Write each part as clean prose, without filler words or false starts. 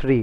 3۔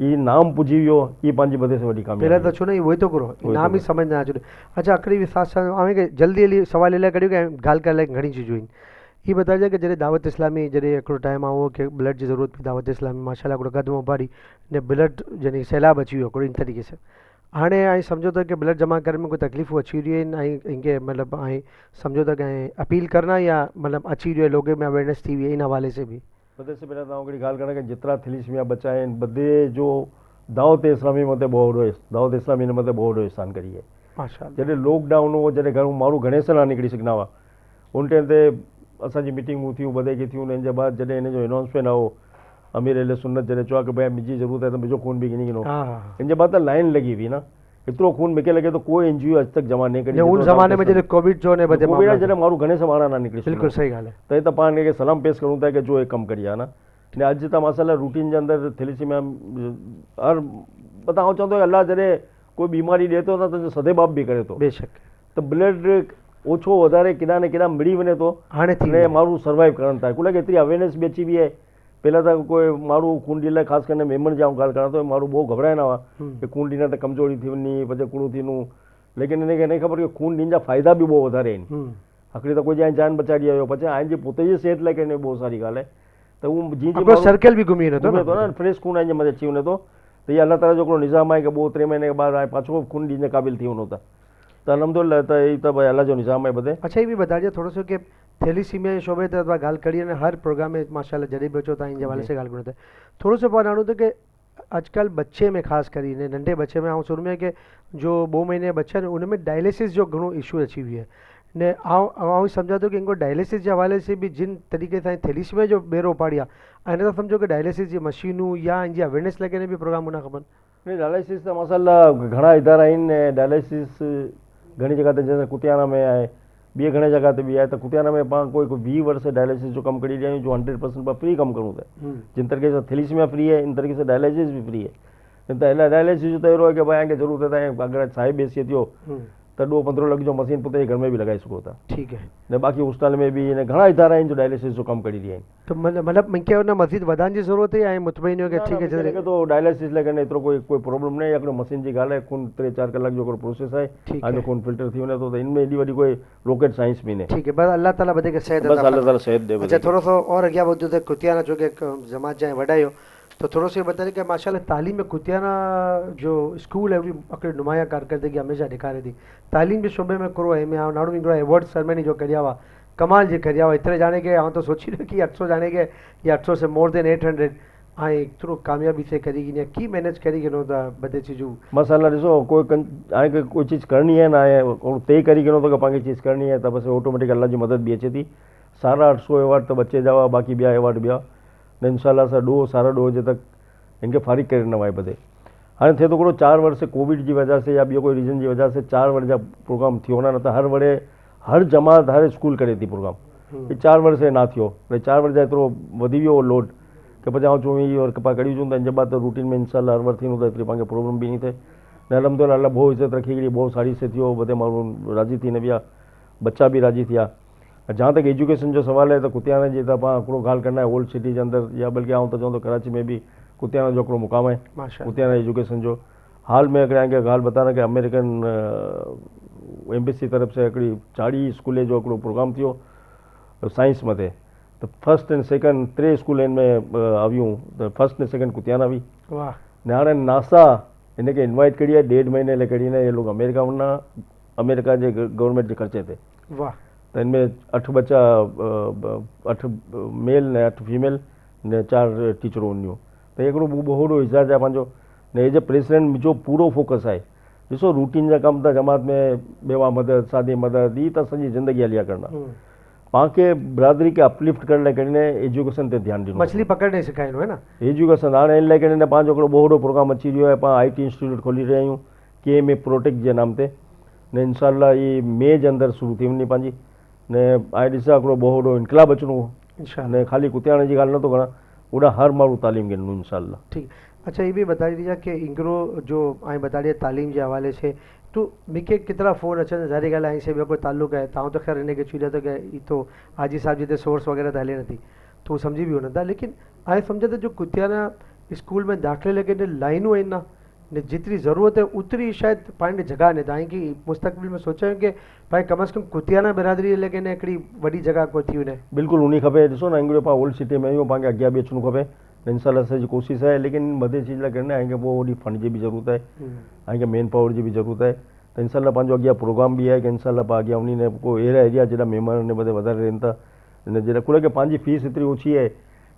ये नाम पुजी वियो ये पंहिंजी बदे से वॾी પહેલાં कामयाबी તો છો ને વોય તો કરો વોય નામ તો ही समझ ना अचो अच्छा आखिरी विश्वास આવે કે જલ્દી એલી સવાલ એટલે કર્યું કે ગાલ कर लाइक घणी चीजूं आहिनि ये बताइए कि जॾहिं दावत इस्लामी जॾहिं हिकिड़ो टाइम आओ कि ब्लड जी ज़रूरत पई दावत इस्लामी माशाल्लाह हिकिड़ो क़दम उभारी ने ब्लड यानी सैलाब अची वियो हिकिड़ो इन तरीक़े से हाणे ऐं सम्झो था कि ब्लड जमा करण में कोई तकलीफ़ूं अची रहियूं आहिनि ऐं इनके मतिलबु ऐं सम्झो था कि ऐं अपील करना या मतिलबु अची रहियो आहे लोगे में अवेयरनेस थी वई इन हवाले से भी बदे से पहले तव्हां हिकिड़ी ॻाल्हि करण कि जेतिरा थैलीसीमिया बचा आहिनि बदे जो दावत इस्लामी मथे बहुत वॾो दावत इस्लामी हिन मथे बहुत वॾो एहसान करी आहे माशाल्लाह जॾहिं लॉकडाउन हो जॾहिं घणो माण्हू गणेश न निकिरी सघंदा हुआ उन टाइम ते असांजी मीटिंगूं थियूं बदे की थियूं हिन जे बाद जॾहिं हिन जो अनाउंसमेंट आओ अमीर अहले सुन्नत जॾहिं चयो कि भई मुंहिंजी ज़रूरत आहे त मुंहिंजो खून बि गिनी गिनो हाँ हाँ हिन जे बाद त लाइन लॻी हुई न एतिरो खून मूंखे लॻे थो कोई NGO अॼु तक जमा न करी ने उन ज़माने में जॾहिं कोविड जो ने बदे कोविड जॾहिं माण्हू गणेश मारा न निकिरी बिल्कुलु सही ॻाल्हि त हे त पाण खे सलाम पेश करूं था कि जो हे कमु करी आहे न ने अॼु त मसाला रूटीन जे अंदरि थैलीसीमिया हर तव्हां चवंदो अलाह जॾहिं कोई बीमारी ॾिए थो न त सदेबाब बि करे थो आहे बेशक त ब्लड ओछो वधारे केॾा न केॾा मिली वञे थो हाणे थी ने माण्हू सर्वाइव करण था कुल एतिरी अवेयरनेस बि अची वई आहे पहिला त कोई माण्हू खून ॾियण लाइ ख़ासि करे मेमण जी ॻाल्हि कयां थो माण्हू बहुत घबराईंदा हुआ कि खून ॾींदा त कमज़ोरी थी वञी पचे कूड़ू थींदियूं लेकिन हिनखे न ख़बर कि खून ॾींहं जा फ़ाइदा बि बहुत वधारे आहिनि हिकिड़ी त कोई जान बचाए ॾियो पचे आहिनि जे पुट जी सिहत लाइ कंहिं बहुत सारी ॻाल्हि आहे त उहो जीअं हिकिड़ो सर्कल बि घुमी वेंदो घुमे थो न फ्रेश खून जे मथे अची वञे थो त इहा अल्लाह ताला जो हिकिड़ो निज़ाम आहे कि 2-3 महीने के बाद हाणे पाछो खून ॾींहं जे क़ाबिल थी वञो त अलहमदुलिल्लाह त हीअ त भई अल्लाह जो निज़ाम आहे बदे अच्छा ये भी बता दीजिए थोड़ा सा कि थैलीसीमिया जे शोबे ते तव्हां ॻाल्हि करी आहे हर प्रोग्राम में माशाल्लाह जॾहिं बि अचो तव्हां इन जे हवाले से ॻाल्हि करो था थोरो सो पाण ॼाणूं था कि आजकल बच्चे में ख़ासि करे नंढे बच्चे में ऐं शुरू में कि जो 2 महीने बच्चा है उनमें डायलिसिस जो घणो इशू अची हुई है ने आउं सम्झा थो कि इनको डायलिसिस जे हवाले से भी जिन तरीक़े सां थैलीसीमिया जो बेरो पाड़ी आहे ऐं हिन सम्झो कि डायलिसिस जी मशीनूं या इन जी अवेयरनेस लाइ कंहिं बि प्रोग्राम हुन खपनि नहीं डायलिसिस त मसाला घणा इदारा आहिनि ऐं डायलिसिस घणी जॻह ते जैसे कुतियाना में आहे ॿिए घणे जॻह ते बि आहे त कुतियाना में पाण कोई 20 वर्ष डायलिसिस जो कमु करी ॾिया आहियूं जो 100% फ्री कमु करूं था जिन तरीक़े से थैलीसीमिया फ्री है इन तरीक़े से डायलिसिस भी फ्री है त डायलिसिस जो त अहिड़ो आहे कि भई कंहिंखे ज़रूरत आहे अगरि साहिब हैसियत थियो त 2-15 लख जो मशीन पुट जे घर में बि लॻाए सघो था ठीक है ने बाक़ी हॉस्टल में बि इन घणा इदारा आहिनि जो डायलिसिस जो कमु करी रहिया आहिनि तो मतलब मूंखे हुन मज़ीद वधाइण जी ज़रूरत है ऐं मुतमइन हो कि ठीक है लॻे थो डायलिसिस लाइ करे एतिरो कोई प्रॉब्लम न आहे हिकिड़ो मशीन जी ॻाल्हि आहे खून 3-4 कलाक जो हिकिड़ो प्रोसेस आहे ठीक हाणे खून फिल्टर थी वञे थो त इनमें एॾी वॾी कोई रॉकेट साइंस बि न ठीक है बस अल्लाह ताला वधीक सेहत बस अता अल्लाह ताला सेहत ॾे अच्छा थोड़ा सा और अॻियां वधो त कुतियाना जो कि जमात जाए वडायो तो थोड़ा सा बताइए कि माशाल्लाह तालीम में कुतियाना जो स्कूल है वो भी हिकिड़ी नुमाया कारकर्दगी हमेशह ॾेखारे थी तालीम जे शोबे में करो में नाड़ू हिकिड़ो अवॉर्ड सेरेमनी जो करिया हुआ कमाल जी करिया हुआ एतिरे जाने के आउं तो सोची रहियो कि 800 जाने के या 800 से मोर देन 800 ऐं एतिरो कामयाबी से करी गिनी की मैनेज करी गिनो था बदे चीजूं मसाला ॾिसो हाणे कोई चीज़ करणी आहे न आहे तय करी गिनो थो कि पाण खे चीज़ करणी आहे त बसि ऑटोमेटिक अल्लाह जी मदद बि अचे थी 850 अवॉर्ड त बचे जा हुआ बाक़ी ॿिया अवॉर्ड ॿिया न इंशाल्लाह सां 2-2.5 बजे तक इनके फारिग करे न वाए बदे हाणे थिए थो हिकिड़ो 4 वर्ष कोविड जी वजह से या ॿियो कोई रीज़न जी वजह से 4 वर्ष जा प्रोग्राम थियो न त हर वड़े हर जमात हर स्कूल करे थी प्रोग्राम ये 4 वर्ष ना थियो भई 4 वर्ष जा एतिरो वधी वियो लोड कि पचास 24 और कपा कड़ी चूं त इन जे बाद त रूटीन में इंशाल्लाह हर वर्ष थींदो त एतिरी पाण खे प्रॉब्लम बि न थिए न अलहमदुलिल्लाह अल्लाह बहुत इज़त रखी हिकिड़ी बहुत सारी से थियो वधे माण्हू राज़ी थी न विया बच्चा भी राज़ी थिया जहाँ तक एजुकेशन जो सवाल है तो कुतियाना जी त पाण हिकिड़ो ॻाल्हि करना है ओल्ड सिटी जे अंदरि या बल्कि आउं त चवंदो कराची में भी कुतियाना जो हिकिड़ो मुक़ाम है कुतियाना एजुकेशन जो हाल में अगर खे ॻाल्हि बताना कि अमेरिकन एम्बेसी तरफ़ से हिकिड़ी 40 स्कूल जो हिकिड़ो प्रोग्राम थियो साइंस मथे त फर्स्ट एंड सेकंड 3 स्कूल में आवियूं त फर्स्ट एंड सेकंड कुतियाना हुई वाह ने हाणे नासा इनके इन्वाइट करी आहे 1.5 महीने लाइ करी न ये लोग अमेरिका वञा अमेरिका जे गवर्नमेंट जे ख़र्चे ते वाह त इनमें 8 बच्चा 8 मेल ने 8 फीमेल ने 4 टीचरूं हूंदियूं त हिकिड़ो वॾो एजाज़ आहे पंहिंजो ने एज ए प्रेसिडेंट मुंहिंजो पूरो फोकस आहे ॾिसो रूटीन जा कम त जमात में बेवा मदद शादी मदद ई त सॼी ज़िंदगी हलिया करना पाण खे बिरादरी खे अपलिफ्ट करण लाइ कॾहिं एजुकेशन ते ध्यानु ॾिनो मछली पकड़ने सिखाइणो है ना एजुकेशन हाणे इन लाइ कॾहिं पंहिंजो हिकिड़ो वॾो प्रोग्राम अची रहियो आहे पाण IT इंस्टीट्यूट खोली रहिया आहियूं KMA प्रोटेक्ट जे नाम ते ने इंशाल्लाह ई मई जे अंदरि शुरू थी वञे पंहिंजी ने हाणे ॾिसां हिकिड़ो वॾो इनकलाब अचिणो इंशाल्लाह ने खाली कुतियाना जी ॻाल्हि नथो कयां ओॾा हर माण्हू तालीम गिनूं इंशाल्लाह ठीक अच्छा ये भी बता दीजिए कि इंग्रो जो आई बता दिया तालीम के हवाले से तो मूंखे केतिरा फ़ोन अचनि ज़ाहिर ॻाल्हि आहे से ॿियो कोई ताल्लुक़ आहे तव्हां त ख़ैर हिनखे चई रहिया त कि तो हाजी साहब जिते सोर्स वग़ैरह त हले नथी तो सम्झी बि वञनि था लेकिन हाणे सम्झ त जो कुतियाना स्कूल में दाख़िले लॻे ने लाइनूं आहिनि न ने जेतिरी ज़रूरत आहे ओतिरी शायदि पाण ॾे जॻह न तव्हां की मुस्तक़बिल में सोचियो कि भाई कम अज़ कम कुतियाना बिरादरी लॻे ने हिकिड़ी वॾी जॻह को थी वञे। बिल्कुलु उन खपे। ॾिसो न हिकिड़ो पाण ओल्ड सिटी में आहियूं, पाण खे अॻियां बि अचिणो खपे। इंशाल्लाह असांजी कोशिशि आहे, लेकिन मदे चीज़ लाइ करना आहे कि पोइ वॾी फंड जी बि ज़रूरत आहे ऐं कि मैन पावर जी बि ज़रूरत आहे। त इंशाल्लाह पंहिंजो अॻियां प्रोग्राम बि आहे कि इंशाल्लाह पाण अॻियां उन ने कोई अहिड़ा एरिया जेड़ा महिमान बधे वधारे रहनि था, हिन जे कुल खे पंहिंजी फीस एतिरी ओછી आहे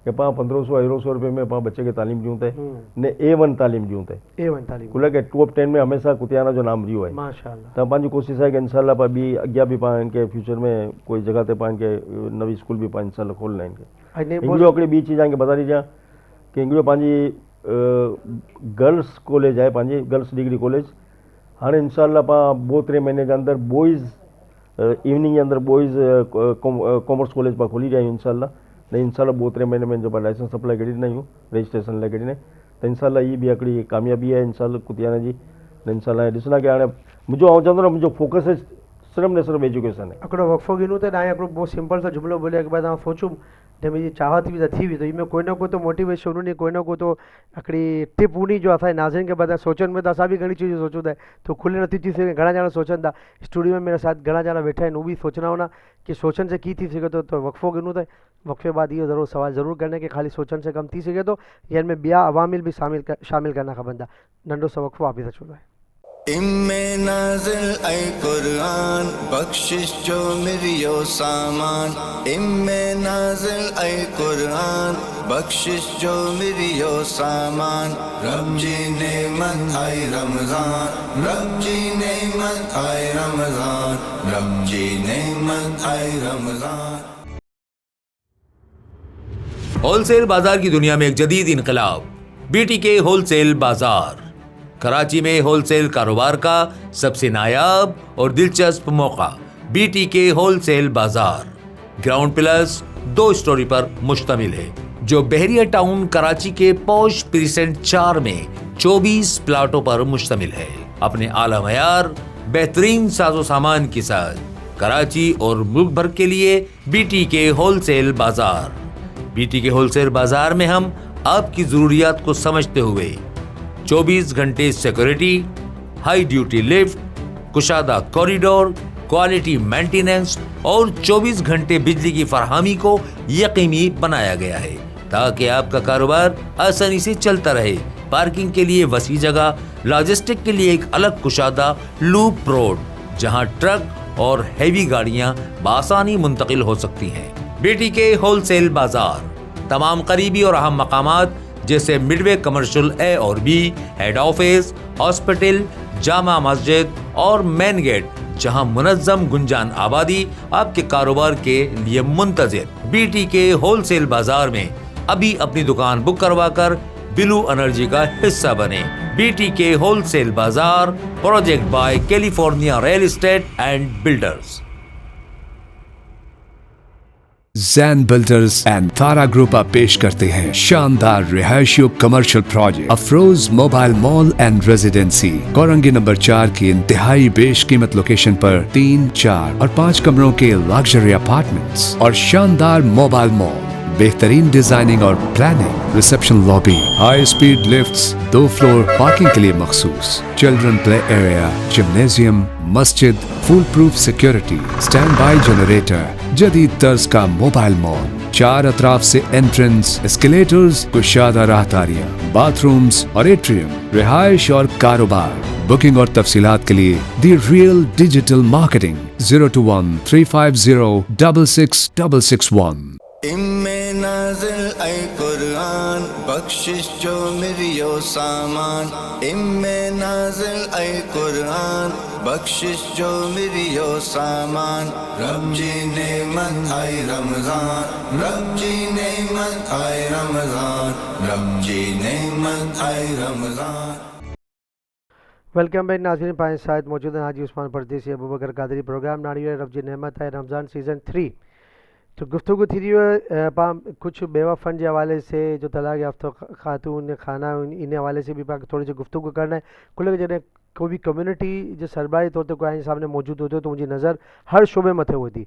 कि पाण 1500 रुपये में पाण बच्चे खे तालीम ॾियूं था ने A1 तालीम ॾियूं था। A1 तालीम कुल खे टॉप 10 में हमेशह कुतियाना जो नाम रहियो आहे। माशाअल्लाह। त पंहिंजी कोशिशि आहे कि इंशाल्लाह पाण ॿी अॻियां बि पाण खे फ्यूचर में कोई जॻह ते पाण खे नवी स्कूल बि पाण इंशाल्लाह खोलना आहिनि। हिकिड़ो हिकिड़ी ॿी चीज़ तव्हांखे ॿुधाए ॾियां कि हिकिड़ो पंहिंजी गर्ल्स कॉलेज आहे, पंहिंजी गर्ल्स डिग्री कॉलेज। हाणे इंशाल्लाह पाण 2-3 महीने जे अंदरि बॉइज़ इवनिंग जे अंदरि बॉइज़ कॉमर्स कॉलेज पाण खोली रहिया आहियूं इंशाल्लाह। न इंशाल्लाह 2-3 महीने में जो पाण लाइसेंस अप्लाई करी ॾींदा आहियूं, रजिस्ट्रेशन लाइ करी ॾींदा आहियूं। त इंशाल्लाह इहा बि हिकिड़ी कामयाबी आहे इंशाल्लाह कुतियाना जी। न इंशाल्लाह ॾिसंदा कि हाणे मुंहिंजो आउं चवंदो न मुंहिंजो फोकस सिर्फ़ु न सिर्फ़ु एजुकेशन आहे। हिकिड़ो वक़फ़ो गिनूं त तव्हां हिकिड़ो बहुत सिंपल सा जुमिलो बोलिया कि भाई तव्हां सोचूं जंहिं मुंहिंजी चाहत बि त थी हुई, त हिन में कोई न कोई तो मोटिवेशन हुनी, कोई न कोई तो हिकिड़ी टिप हुनी जो असांजे नाज़रीन खे पता सोचनि में त असां बि घणी चीज़ूं सोचूं था तो खुले नथी थी सघे। घणा ॼणा सोचनि था, स्टूडियो में मेरे साथ घणा ॼणा वेठा आहिनि, उहो बि सोचना होना कि सोचण से की थी सघे तो वक़फ़ो गिनूं था। वक़फ़े बाद इहो ज़रूरु सवाल ज़रूरु करना कि ख़ाली सोचण से कम थी सघे तो या इनमें ॿिया अवामिल भी शामिल करना खपनि था। नंढो सो वक़फ़ो वापसि अचो था। इम्मे नाज़िल ऐ कुरान बख्शिश जो मिरियो सामान। इम्मे नाज़िल ऐ कुरान बख्शिश जो मिरियो सामान। रब जी नेमत आए रमज़ान, रब जी नेमत आए रमज़ान, रब जी नेमत आए रमज़ान। होलसेल बाजार की दुनिया में एक जदीद इनकलाब, BTK होलसेल बाजार। कराची में होलसेल कारोबार का सबसे नायाब और दिलचस्प मौका BTK होलसेल बाजार ग्राउंड प्लस 2 स्टोरी पर मुश्तमिल है, जो बहरिया टाउन कराची के पॉश प्रीसेंट 4 में 24 प्लाटों पर मुश्तमिल है। अपने आला मयार बेहतरीन साजो सामान के साथ कराची और मुल्क भर के लिए BTK होलसेल बाजार। BTK होलसेल बाजार में हम आपकी जरूरियात को समझते हुए 24 घंटे सिक्योरिटी, हाई ड्यूटी लिफ्ट, कुशादा कॉरिडोर, क्वालिटी मेंटेनेंस और 24 घंटे बिजली की फरहमी को यकीनी बनाया गया है ताकि आपका कारोबार आसानी से चलता रहे। पार्किंग के लिए वसी जगह, लॉजिस्टिक के लिए एक अलग कुशादा लूप रोड जहां ट्रक और हैवी गाड़ियां बआसानी मुंतकिल हो सकती हैं। BTK होलसेल बाजार तमाम करीबी और अहम मकामात जैसे मिडवे कमर्शियल A और B, head office, hospital, Jama Masjid और मेन गेट जहां मुनज्जम गुंजान आबादी आपके कारोबार के लिए मुंतजिर। BTK होलसेल बाजार में अभी अपनी दुकान बुक करवा कर ब्लू एनर्जी का हिस्सा बने। BTK होलसेल बाजार, project by California real estate and builders. Jain builders and Tara group आप पेश करते हैं शानदार रिहायशी commercial project Afroz mobile mall and residency, Korangi number 4 की इंतहाई बेशकीमत लोकेशन पर 3, 4 और 5 कमरों के लग्जरी अपार्टमेंट्स और शानदार मोबाइल मॉल, बेहतरीन डिजाइनिंग और planning, reception lobby, high speed lifts, 2 floor parking के लिए मखसूस, चिल्ड्रन प्ले एरिया, जिम्नेजियम, मस्जिद, full proof security, stand by generator, जदीद तर्ज का मोबाइल मॉल, 4 अतराफ से एंट्रेंस, एस्केलेटर्स, कुशादा राहदारियां, बाथरूम्स और एट्रियम, रिहायश और कारोबार। बुकिंग और तफसीलात के लिए दी रियल डिजिटल मार्केटिंग 021 350 66661। इम्मे नाज़िल ऐ कुरान बख्शिश जो मिरियो सामान। इम्मे नाज़िल ऐ कुरान बख्शिश जो मिरियो सामान। रब जी नेमत आए रमज़ान, रब जी नेमत आए रमज़ान, रब जी नेमत आए रमज़ान। वेलकम बैक नाज़रीन, पाए साथ मौजूद हैं हाजी उस्मान परदेसी अबू बकर कादरी। प्रोग्राम नाड़ी रब जी नेमत है रमज़ान सीज़न 3। तो गुफ्तगू थी रही है पाम कुछ बेवा फंड के हवाले से, जो तलाक याफ्ता खातून खाना इन हवाले से भी पाक थोड़ी सी गुफ्तगू करना है। कुल जैसे कोई भी कम्युनिटी जो सरबराही तौर पर कोई सामने मौजूद होते तो मुझी नज़र हर शोबे मथे होती।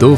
2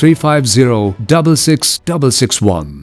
350 66661.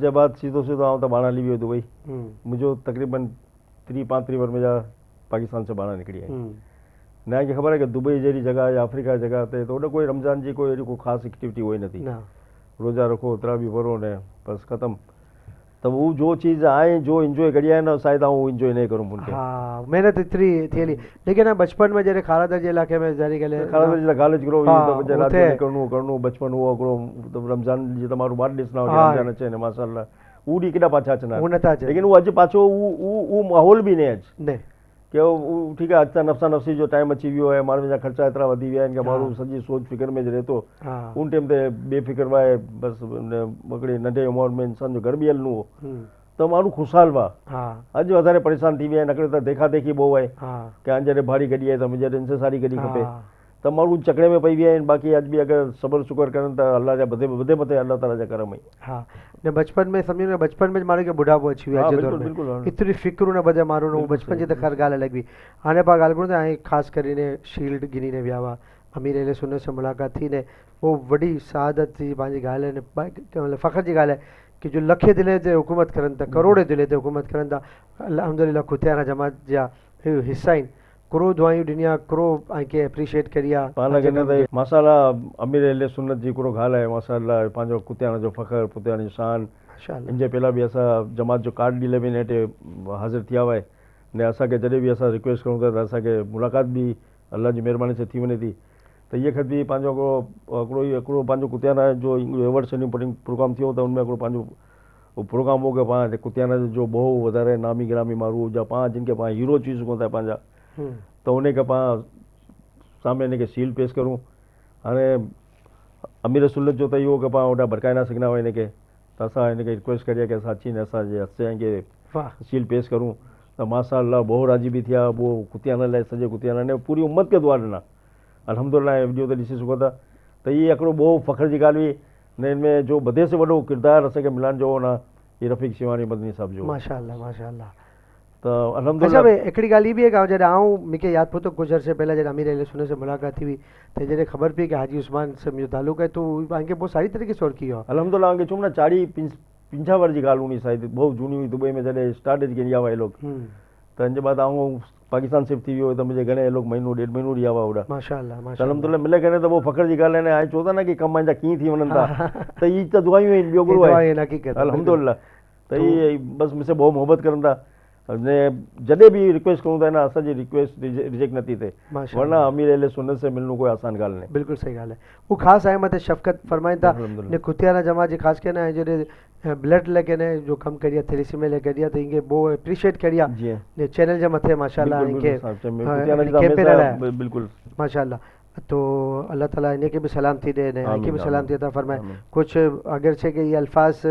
जे बाद सीधो सीधो आउं त बाणाली वियो दुबई. मुंहिंजो तक़रीबन 30-35 वर्ष में जा पाकिस्तान से ॿाहिरां निकिरी आई। न खे ख़बर आहे कि दुबई जहिड़ी जॻह या अफ्रीका जॻह ते त उन कोई रमज़ान जी कोई अहिड़ी कोई ख़ासि एक्टिविटी हुई नथी। रोज़ा रखो तरावी भरो ने बस ख़त्म। त वो जो चीज़ आहे जो इंजॉय करी आहे न शायदि आउं इंजॉय नहीं करूं उनखे। हाँ महिनत एतिरी थियली लेकिन ना बचपन में जॾहिं खारादर जे इलाइक़े में ज़ारी गले खारादर जे कॉलेज करो हाँ, रात में करणो बचपन हुओ हिकिड़ो रमज़ान जी तमारो बात ॾिसना रमज़ान अचे ने माशाअल्लाह उहो ॾींहुं केॾा पाछा अचनि वो नथा अचनि लेकिन वो अॼु पाछो उहो माहौल बि न अॼु ने कि ठीकु आहे अॼु त नफ़्सा नफ़्सी जो टाइम अची वियो आहे माण्हुनि जा ख़र्चा एतिरा वधी विया आहिनि कि माण्हू सॼी सोच फिक्र में रहे थो। उन टाइम ते बेफ़िक्र आहे बसि हिकिड़े नंढे उमिरि में इंसान जो घर बि हलणो हो त माण्हू ख़ुशहाल हुआ। अॼु वधारे परेशान थी विया आहिनि हिकिड़े त देखा देखी बो आहे कि हाणे जॾहिं भाड़ी कढी आहे त मुंहिंजे इंसेसारी कढी खपे त माण्हू चकरे में पई विया आहिनि। बाक़ी अॼु बि अगरि सबर शुक्र करनि त अल्लाह जा वधे मथे अल्लाह ताला जा करम ई। हाँ ने बचपन में सम्झो न बचपन में माण्हू खे बुढ़ापो अची वियो आहे बिल्कुलु एतिरी फ़िक्रूं न बधे माण्हू न बचपन जी त ख़ैर ॻाल्हि अलॻि हुई। हाणे पाण ॻाल्हि करूं था ऐं ख़ासि करे शील्ड गिनी ने विया हुआ अमीर अहले सुन्नत से मुलाक़ात थी ने वो वॾी शहादत थी पंहिंजी ॻाल्हि आहे मतिलबु फ़ख्र जी ॻाल्हि आहे कि जो लखे दिले ते हुकूमत करनि था करोड़े दिले ते हुकूमत करनि था अल्हम्दुलिल्लाह खुतियाना जमात जा हिस्सा आहिनि करो दुआयूं ॾिनिया करो ऐं खे एप्रिशिएट करी आहे पाण खे न त माशाअल्लाह अमीर अहले सुन्नत जी हिकिड़ो ॻाल्हि आहे माशाअल्लाह पंहिंजो कुतियाना जो फ़ख्र कुतियाना जी शान। इन जे पहिला बि असां जमात जो कार्ड ॾींहुं बि नेठि हाज़िर थिया हुआ ने असांखे जॾहिं बि असां रिक्वेस्ट करूं था त असांखे मुलाक़ात बि अल्लाह जी महिरबानी सां थी वञे थी त इहे ख़त बि पंहिंजो हिकिड़ो पंहिंजो कुतियाना जो एवॉर्ड सेरेमनी प्रोग्राम थियो त उनमें हिकिड़ो पंहिंजो प्रोग्राम हो कि पाण कुतियाना जो बहु वधारे नामी गिरामी माण्हू जा पाण जिन खे पाण हीरो चई सघूं था पंहिंजा त उनखे पाण सामने हिनखे सील पेश करूं। हाणे अमीर सुन्नत जो त इहो कि पाण होॾा भड़काए न सघंदा हुआ हिनखे त असां हिनखे रिक्वेस्ट करी आहे कि असां अची ने असांजे हस्ते खे सील पेश करूं त माशाअल्लाह बहु राज़ी बि थिया वो कुतियाना लाइ सॼे कुतियाना ने पूरी उम्मत खे दुआ ॾिना अल्हम्दुलिल्लाह वीडियो ते ॾिसी सघो था त इहा हिकिड़ो बहु फ़ख्र जी ॻाल्हि हुई न हिनमें जो वधे से वॾो किरदारु असांखे मिलण जो हो न हीअ रफ़ीक शिवानी मदनी साहिब जो माशाअल्लाह माशाअल्लाह। त अल्हम्दुलिल्लाह अच्छा हिकिड़ी ॻाल्हि ई बि आहे कि जॾहिं आऊं मूंखे यादि पियो थो कुझु अर्से पहिला जॾहिं अमीर अहले सुन्नत से मुलाक़ात थी हुई त जॾहिं ख़बर पई कि हाजी उस्मान से मुंहिंजो तालुक़ु आहे तो तव्हांखे पोइ सारी तरीक़े से की वियो अल्हम्दुलिल्लाह खे चऊं न 40-50 जी ॻाल्हि हूंदी शायदि बहुत झूनी हुई दुबई में जॾहिं स्टार्ट थी इंडिया हुआ लोग त इन जे बाद आऊं पाकिस्तान शिफ्ट थी वियो त मुंहिंजे घणे लोग महीनो 1.5 महीनो रिया हुआ होॾा माशाअल्लाह त अल्हम्दुलिल्लाह मिले करे त वो फ़ख्र जी ॻाल्हि आहे हाणे चओ था न कि कम जा कीअं थी वञनि था त हीअ त दुआयूं आहिनि ॿियो गुरू आहे अल्हम्दुलिल्लाह त इहे बसि मूंसे बहुत मोहबत करनि था ने जॾहिं बि रिक्वेस्ट करूं था न असांजी रिक्वेस्ट रिजेक्ट नथी थिए वरना अमीर अहले सुन्नत से मिलणो कोई आसान ॻाल्हि न बिल्कुलु सही ॻाल्हि आहे वो ख़ासि आहे मथे शफ़क़त फरमाइनि था ने कुतियाना जमात जी ख़ासि करे न जॾहिं ब्लड लेके ने जो कमु करी आहे थैलेसीमिया लाइ करी आहे त इनखे बहुत एप्रिशिएट करी आहे ने चैनल जे मथे माशाअल्लाह इनखे बिल्कुलु माशाअल्लाह तो अल्लाह ताला इनखे बि सलाम थी ॾे ने इनखे बि सलाम थी अता फरमाए। कुझु अगरि छे कि इहे अल्फाज़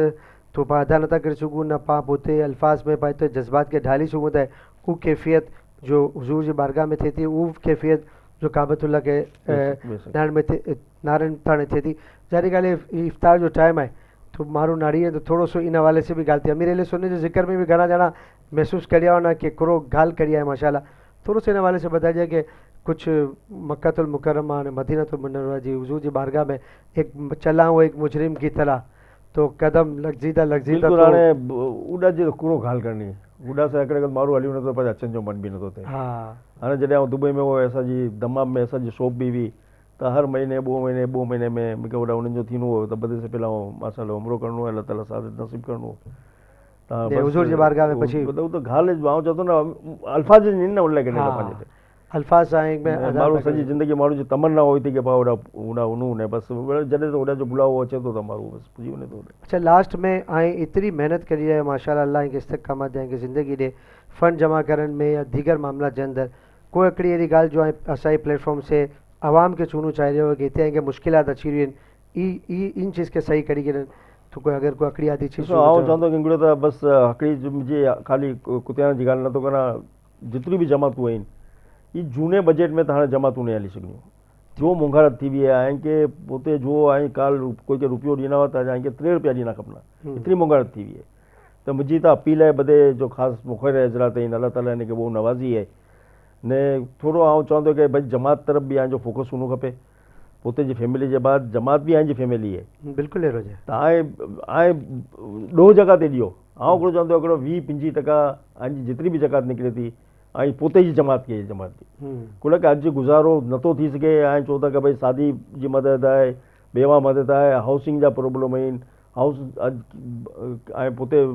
तो पाण अदा नथा करे सघूं न पाण पोइ अल्फाज़ में पाण जज़्बात खे ढाली सघूं था उहा कैफ़ियत जो हुज़ूर जी बारगाह में थिए थी उहा कैफ़ियत जो काबतुल्लाह खे नारायण थाणे थिए थी। ज़ाहिर ॻाल्हि इफ़्तार जो टाइम आहे तो माण्हू नाड़ी है तो थोड़ो सो इन हवाले से भी ॻाल्हि थी अमीर अहले सुन्नत जे ज़िक्र में भी घणा ॼणा महसूस करिया हो न कि हिकिड़ो ॻाल्हि करी आहे माशाअल्लाह थोड़ो सो इन हवाले से ॿुधाइजे कि कुछ मक्कातुल मुकर्रमा ने मदीनातुल मुनव्वरा जी हुज़ूर जी बारगाह में एक चला हुआ एक मुजरिम की तरह तो कदम लॻजीदा बिल्कुलु हाणे उॾा जी कूड़ो ॻाल्हि करणी उॾा सां हिकिड़े माण्हू हली वञे थो पर अचनि जो मन बि नथो थिए। हाणे जॾहिं आउं दुबई में हुओ असांजी दमाम में असांजी शॉप बि हुई त हर महीने 2 महीने में मूंखे होॾा उन्हनि जो थींदो हो त बदे से पहिला माशाअल्लाह उमिरो करिणो अल्लाह ताला साथ नसीब करिणो त हुज़ूर जी बारगाह में पछी उहो त ॻाल्हि आउं चवंदो न अल्फाज़ न आहिनि न उन लाइ पंहिंजे ते अल्फाज़ आहिनि माण्हू सॼी ज़िंदगी माण्हू जी तमन्ना हुई थी कि पाण होॾा वञूं न बसि जॾहिं होॾा जो बुलावो अचे थो त माण्हू बसि पुॼी वञे थो। अच्छा लास्ट में ऐं एतिरी महिनत करी रहिया माशाअल्लाह अल्लाह खे इस्तक़ामत ॾिए ज़िंदगी ॾे फ़ंड जमा करण में या दीगर मामला जे अंदरि कोई हिकिड़ी अहिड़ी ॻाल्हि जो असांजे प्लेटफॉर्म से आवाम खे चवणो चाहे रहियो कि हिते के मुश्किलात अची रहियूं आहिनि इन चीज़ खे सही करी करे तो कोई अगरि कोई हिकिड़ी आदि चीज़ आउं चवंदो कि हिकिड़ो त बसि हिकिड़ी मुंहिंजी ख़ाली कुतियाना जी ॻाल्हि नथो कयां जेतिरी बि जमातूं आहिनि ये झूने बजट में तो हाँ जमातूं नहीं हली सघियूं जो मुंगारत थी हुई है कि पोते जो आई काल कोई के रुपयो ॾींदा हुआ त के 3 रुपया ॾींदा खपना एतिरी मुंगारत थी हुई है तो मुंहिंजी त अपील है बदे जो ख़ासि मुखर हज़रात आहिनि अल्लाह ताला हिनखे वो नवाज़ी है ने थोड़ो आउं चवंदो कि भाई जमात तरफ़ भी जो फोकस हुअणो खपे पोते जी फैमिली के बाद जमात भी जी फैमिली है बिल्कुलु अहिड़ो त आए ॾोह जगह ते ॾियो हिकिड़ो चवंदो हिकिड़ो 20-25% जी जेतिरी बि ज़कात निकिरे थी ऐं पोते जी जमात खे जमात थी कुल के अॼु गुज़ारो नथो थी सघे ऐं चओ था की भई शादी जी मदद आहे, बेवा मदद आहे, हाउसिंग जा प्रॉब्लम आहिनि, हाउस अॼु ऐं पोते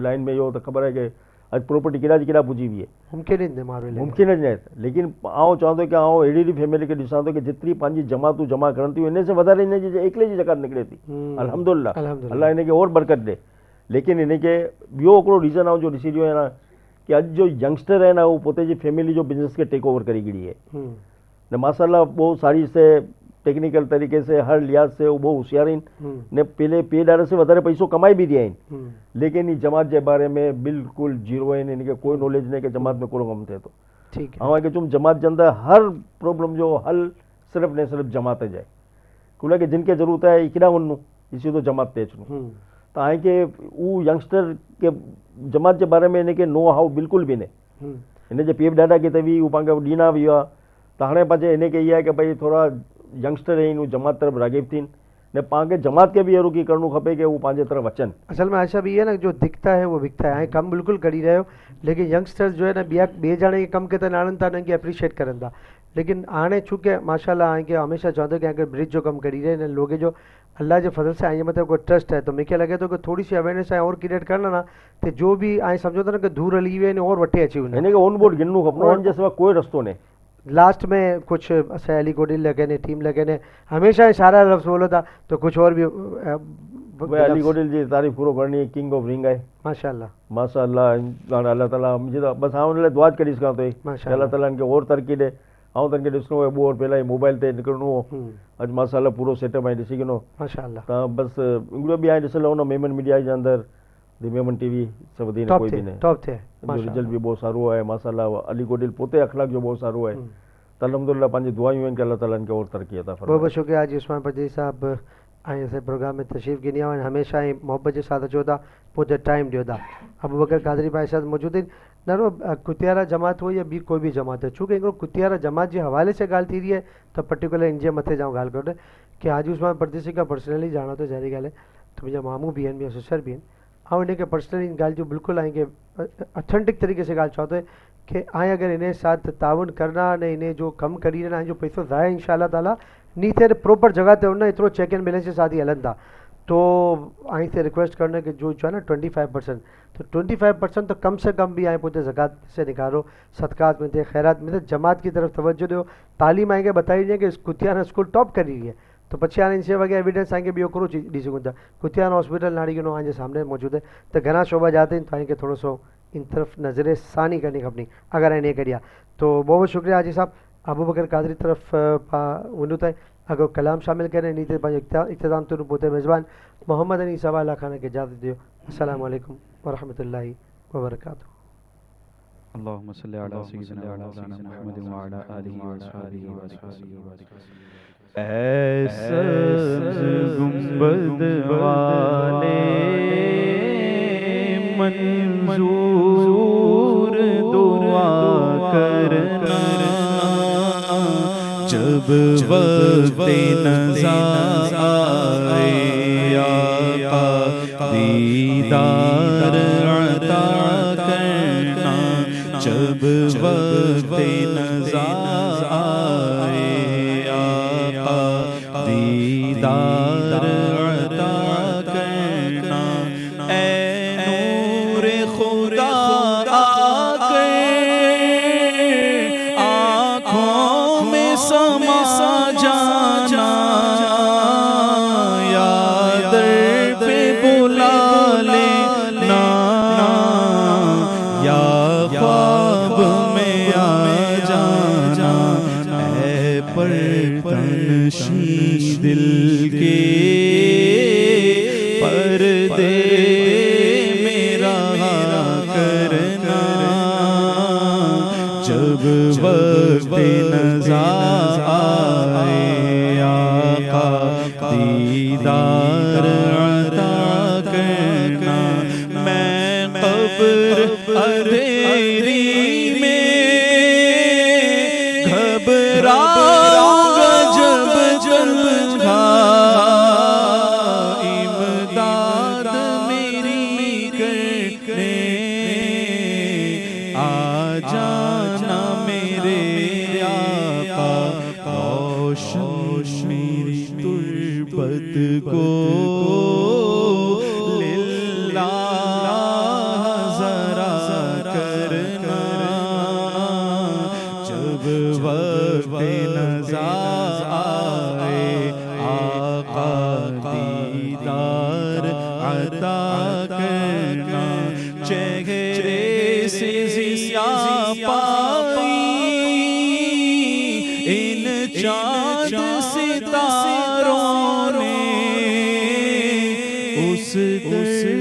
लाइन में इहो त ख़बर आहे की अॼु प्रॉपर्टी केॾा जी केॾा पुॼी वई आहे, मुमकिन न आहे। लेकिन आउं चवां थो की आउं अहिड़ी अहिड़ी फैमिली खे ॾिसां थो की जेतिरी पंहिंजी जमातूं जमा करनि थियूं इन से वधारे इन जी एकले जी ज़कात निकिरे थी, अल्हम्दुलिल्लाह, अल्लाह इन खे और बरकत ॾे। लेकिन इन खे ॿियो हिकिड़ो रीज़न आहे जो ॾिसी रहियो आहियां कि अॼु जो यंगस्टर है ना वो पोते जी फैमिली जो बिजनेस के टेक ओवर करी गिरी है ने माशाल्लाह वो सारी से टेक्निकल तरीके से हर लिहाज से वो बहुत होशियार ने पहले पे डारे से वधारे पैसो कमाई भी दिया लेकिन ये जमात के बारे में बिल्कुल जीरो है, इनके कोई नॉलेज नहीं कि जमात में कहिड़ो कमु थिए थो। ठीक हाँ कि तुम जमात के अंदर हर प्रॉब्लम जो हल सिर्फ ने सिर्फ जमात जाए कुल के जिनके जरूरत है केॾा वञूं इसी तो जमात ते अचूं तो आहे कि वो यंगस्टर के जमात के बारे में इनके नो हाउ बिल्कुल भी नहीं इन जे पीउ ॾाढा किथे बि पाण ॾीना विया त हाणे पंहिंजे इनके इहा आहे कि भई थोड़ा यंगस्टर आहिनि वो जमात तरफ राग़िब थियनि ने पाण खे जमात के भी अहिड़ो की करणो खपे कि वो पंहिंजे तरफ अचनि। असल में आशा भी है ना जो दिखता है वो बिकता है, कम बिल्कुल करी रहे हो लेकिन यंगस्टर्स जो है ना ॿिए ॼणे के कम के त आणनि था उन्हनि खे एप्रिशिएट करनि था लेकिन हाणे चूंकि माशाल्लाह आहे कि हमेशा चवंदो कि अगर ब्रिज जो कम करी रहे हैं लोग जो अल्लाह के फजल से आए मतलब कोई ट्रस्ट है तो मूंखे लगे तो कि थोड़ी सी अवेयरनेस और क्रिएट करना ना तो जो भी आए समझो था ना कि दूर हली वे और वटे अची वञे इनके ऑन बोर्ड गिनणो खपनो इन जे सिवा कोई रस्तो नहीं। लास्ट में कुछ असां अली गोडिल लगे ने टीम लगे ने हमेशा इशारा लफ्ज़ बोलो था तो कुछ और भी अली गोडिल जी तारीफ़ पूरो करनी है, किंग ऑफ रिंग है माशाल्लाह माशाल्लाह अल्लाह ताला मुझे तो बस हाँ उन दुआ करी सकां तो अल्लाह ताला इनके और तरक्की दे। हाँ तन के ॾिसणो हो ॿोर पहला ही मोबाइल ते निकिरणो हो अॼु माशाल्लाह पूरो सेटअप आहे ॾिसी गिनो माशाल्लाह त बस इंग्लियो भी आहे ॾिसलो हुन मेमन मीडिया जे अंदर दी मेमन टीवी सब दिन कोई भी नहीं टॉप थे रिजल्ट भी बहुत सारो है माशाल्लाह अली गोडिल पोते अखलाक जो बहुत सारो है त अल्हम्दुलिल्लाह पंहिंजी दुआयूं आहिनि कि अल्लाह ताला इनके और तरक्की अता फरमाए। बहुत बहुत शुक्रिया आज उस्मान परदेसी साहब आए ऐसे प्रोग्राम में तशरीफ़ गिनी और हमेशा ही मोहब्बत के साथ अचो था पोते टाइम ॾियो था। अबू बकर कादरी भाई साहब मौजूद आहिनि नारो कुतियारा जमात हो या ॿी कोई भी जमात है चूंकि हिकिड़ो कुतियारा जमात के हवाले से ॻाल्हि थी रही है तो पर्टिकुलर इन जे मथे जाऊँ ॻाल्हि कयो कि हाजी उस्मान परदेसी का पर्सनली जाना तो ज़ाहिरी ॻाल्हि है तो मुंहिंजा मामू भी आहिनि मुंहिंजा सिस्टर भी आहिनि ऐं इनखे पर्सनली इन ॻाल्हि जो बिल्कुलु आहे कि ऑथेंटिक तरीके से ॻाल्हि चवां थो कि आए अगर इन्हें साथ ताउन करना ने इन्हें जो कम करी रहे जो पैसो ज़ाया इंशाल्लाह ताला नहीं थे प्रॉपर जगह ते होना इतरो चेक एंड बैलेंस के साथ ही हलन था तो आई से रिक्वेस्ट करने के जो है ना 25% तो 25% तो कम से कम भी आए पोते ज़कात से निकालो सदकात में थे खैरात में थे जमात की तरफ तवज्जो दो तालीम आएंगे बताई रही है कि कुतियाना स्कूल टॉप करी रही है तो पछी हाँ इनसे वगैरह एविडेंस आएंगे भी करो ॾी सघूं था कुतियाना हॉस्पिटल नाड़ी के आए सामने मौजूद है तो घना शोभा जाते हैं तो आएंगे थोड़ा सो इन तरफ नज़र सानी करनी खपनी अगर इन्हें करिया तो बहुत बहुत शुक्रिया हाजी साहब। अबू बकर कादरी तरफ वनू था अगर कलाम शामिल करें नीति इख्तिताम तो पोते मेज़बान मोहम्मद अली सवाला खाना के इजाज़त दियो। अस्सलाम वालेकुम वरहमतुल्लाहि वबरकातुहू। अल्लाहुम्मा सल्लि अला सय्यिदिना मुहम्मद व अला आलिहि व अस्हाबिहि वसल्लम। ऐ सब्ज़ गुंबद वाले मंजूर दुआ करना जब वक्त नज़ा आए आका दीदार अता करना जब वक्त नज़ा आए आका दीदार अता करना ऐ नूर खुदा आकर आँखों में समा जाना या दर पे बुला लेना या ख्वाब में आ जाना ऐ परतनशी दिल के पर्दे मेरा करना जब वक्त नज़ा आए आका दीदार अता करना मैं कब्र अंधेरी में घबराऊंगा जब जलूंगा इमदाद मेरी कर